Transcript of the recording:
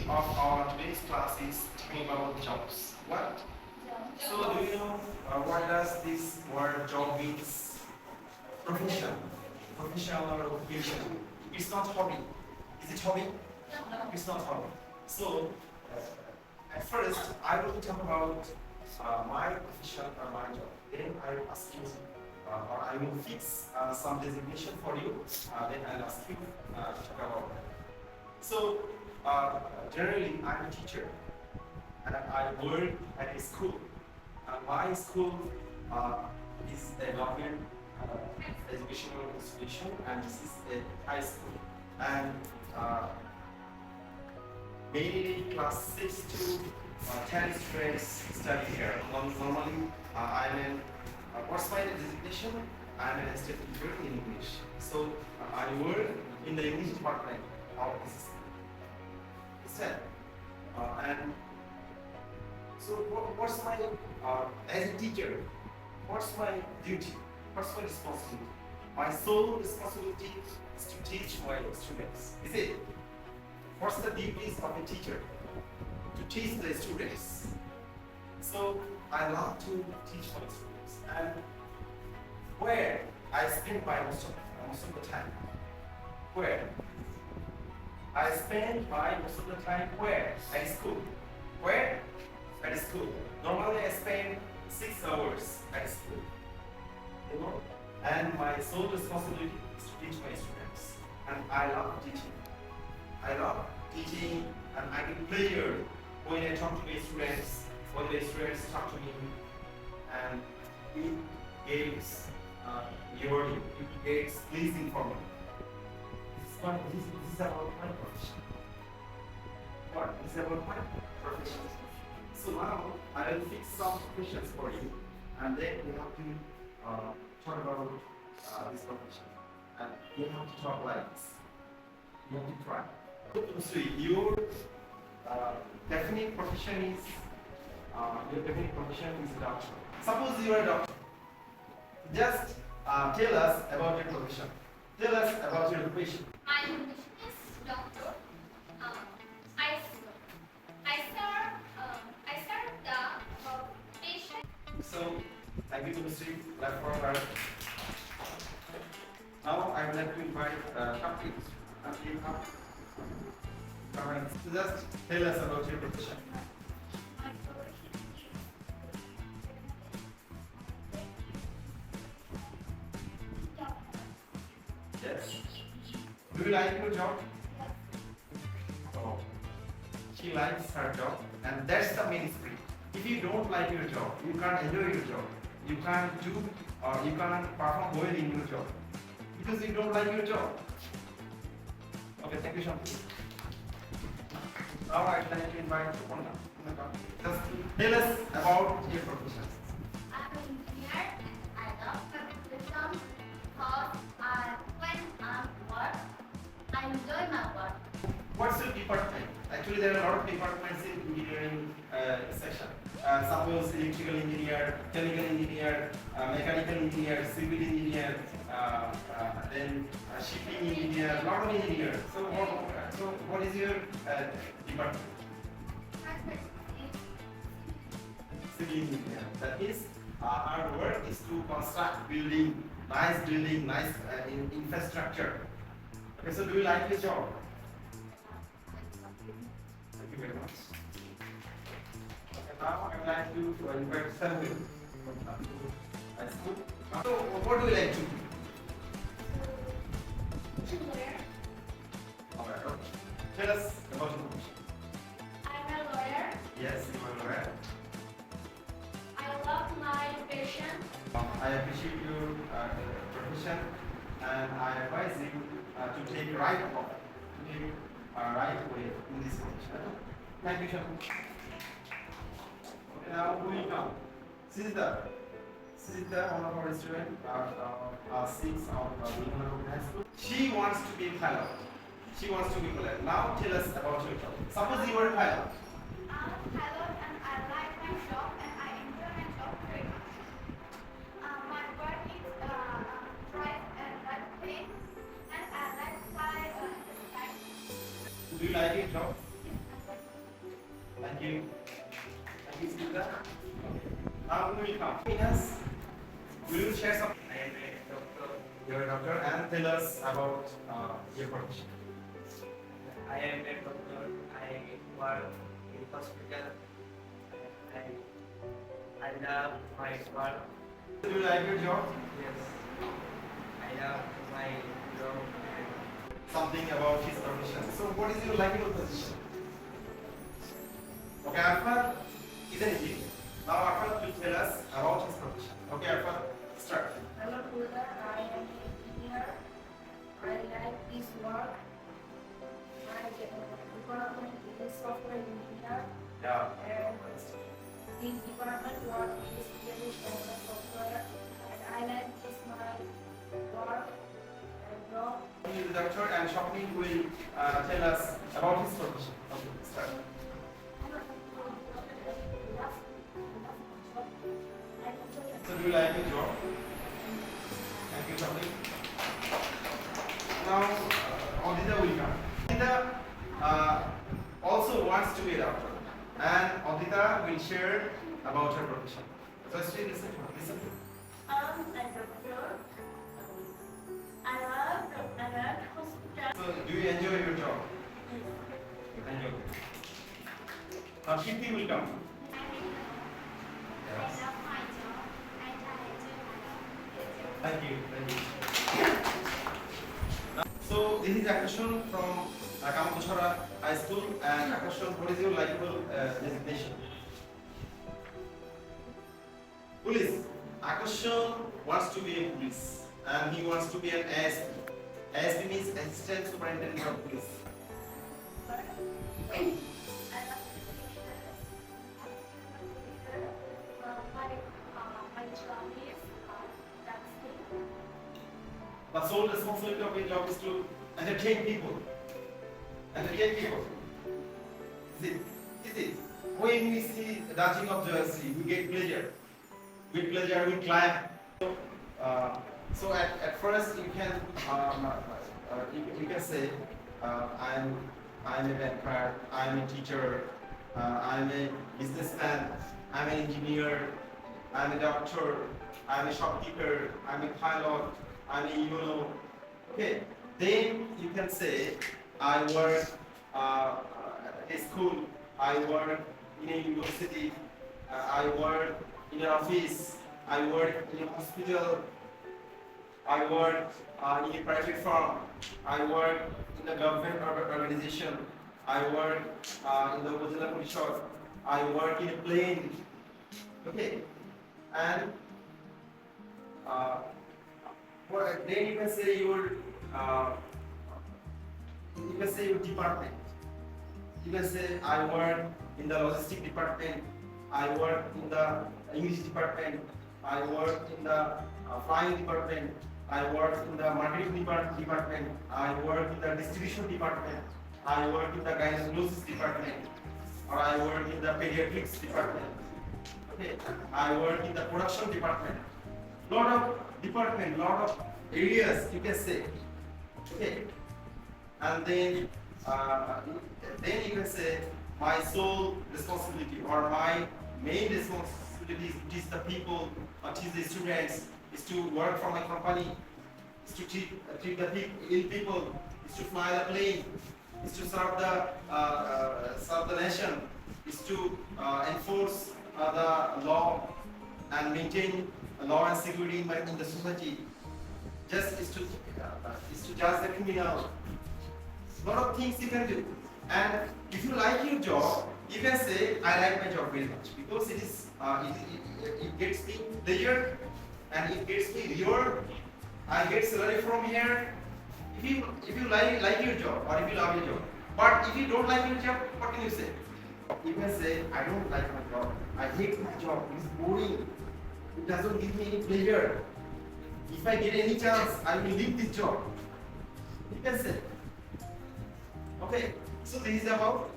of our today's class is talking about jobs. What? So do you know what does this word job means? Profession. Professional or occupation. It's not hobby. Is it hobby? It's not hobby. So at first I will talk about my profession or my job. Then I will ask you or I will fix some designation for you. Then I'll ask you to talk about that. So generally I'm a teacher and I work at a school. My school is a government educational institution and this is a high school. And mainly class 6 to 10 students study here. Normally I'm in, what's my designation? I'm an assistant teacher in English. So I work in the English department of this school. And so what's my, as a teacher, what's my duty? What's my responsibility? My sole responsibility is to teach my students. Is it? What's the duties of a teacher? To teach the students. So I love to teach my students. And where I spend most of the time? Where? I spend most of the time where? At school. Where? At school. Normally I spend 6 hours at school. You know? And my sole responsibility is to teach my students. And I love teaching. I love teaching and I get pleasure when I talk to my students, when the students talk to me, and it gets rewarding, it gets pleasing for me. This is about my profession. What? This is about my profession. So now I will fix some questions for you, and then you have to talk about this profession. And you have to talk like this. You have to try. So your definite profession is a doctor. Suppose you are a doctor. Just tell us about your profession. Tell us about your occupation. My profession is doctor. I serve the patient. So thank you to Mr. Left forward. Now I would like to invite Faruque. Alright, so just tell us about your profession. Yes. Do you like your job? Oh. She likes her job, and that's the main spirit. If you don't like your job, you can't enjoy your job. You can't do or you can't perform well in your job because you don't like your job. Okay, thank you, Shanti. Now I'd like to invite Purna. Just tell us about your profession. I'm an engineer and I love capitalism because when I work, I enjoy my work. What's your department? Actually, there are a lot of departments in engineering section. Suppose electrical engineer, chemical engineer, mechanical engineer, civil engineer, then shipping engineer, a lot of engineers. So what is your department? Civil engineer. That is, our work is to construct building, nice infrastructure. Okay, so do you like your job? Thank you very much. Okay, now I would like to invite Faruque. So, what do you like to do? Lawyer. Alright, okay. Tell us about your profession. I'm a lawyer. Yes, you are lawyer. I love my patient. I appreciate your profession and I advise you to take right way in this profession. Thank you, Shaku. Okay, now moving on. Siddha, one of our students, 6 of Dighinala Govt High School. She wants to be a pilot. Now tell us about your job. Suppose you are a pilot. I'm a pilot and I like my job and I enjoy my job very much. My work is drive and ride plane and I like fly. Do you like your job? Thank you. Thank you, Sudha. Now we will come. Yes. Will you share some? I am a doctor. You're a doctor and tell us about your profession. I am a doctor. I work in hospital. I love my work. Do you like your job? Yes. I love my job. Something about his profession. So what is your likable position? Okay, Arfan is an engineer. Now Arfan will tell us about his profession. Okay, Arfan, start. Hello, Buddha. I am an engineer. I like this work. My department is software engineer, Yeah. and this department work is really on the software. And I like this my work and job. He is a doctor and Shopee will tell us about his profession. Okay, start. So do you like your job? Thank you, Shopee. Now, Adita will come. Adita also wants to be a doctor, and Adita will share about her profession. So, stay listen to her. Listen to her. I'm a doctor. I love hospital. So, do you enjoy your job? Enjoy. Now, Kirti will come. I love my job and I enjoy my job. Thank you. Thank you. So, this is Akashon from Khagrachari High School. And Akashon, what is your likable designation? Police. Akashon wants to be a police and he wants to be an ASP. ASP means Assistant Superintendent of Police. The sole responsibility of your job is to entertain people. Entertain people. Is it? Is it? When we see the dancing of Joyasri, we get pleasure. With pleasure, we clap. So at first you can you can say I'm a banker, I'm a teacher, I'm a businessman, I'm an engineer, I'm a doctor, I'm a shopkeeper, I'm a pilot, I'm a Okay, then you can say I work at a school, I work in a university, I work in an office, I work in a hospital, I work in a private firm, I work in a government organization, I work in the Mozilla Parishad, I work in a plane. Okay, and then you can say your department. You can say I work in the logistic department, I work in the English department, I work in the flying department, I work in the marketing department, I work in the distribution department, I work in the gynecology department, or I work in the pediatrics department. Okay, I work in the production department. Lot of department, lot of areas you can say. Okay, and then you can say my sole responsibility or my main responsibility is to teach the people or teach the students, is to work for my company, is to treat the ill people, is to fly the plane, is to serve the nation, is to enforce the law and maintain law and security in the society. Just is to judge the criminal. Lot of things you can do. And if you like your job, you can say I like my job very much because it is it gets me pleasure and it gets me reward. I get salary from here. If you like your job or if you love your job, but if you don't like your job, what can you say? You can say I don't like my job. I hate my job. It's boring. It doesn't give me any pleasure. If I get any chance, I will leave this job. You can say. Okay. So this is about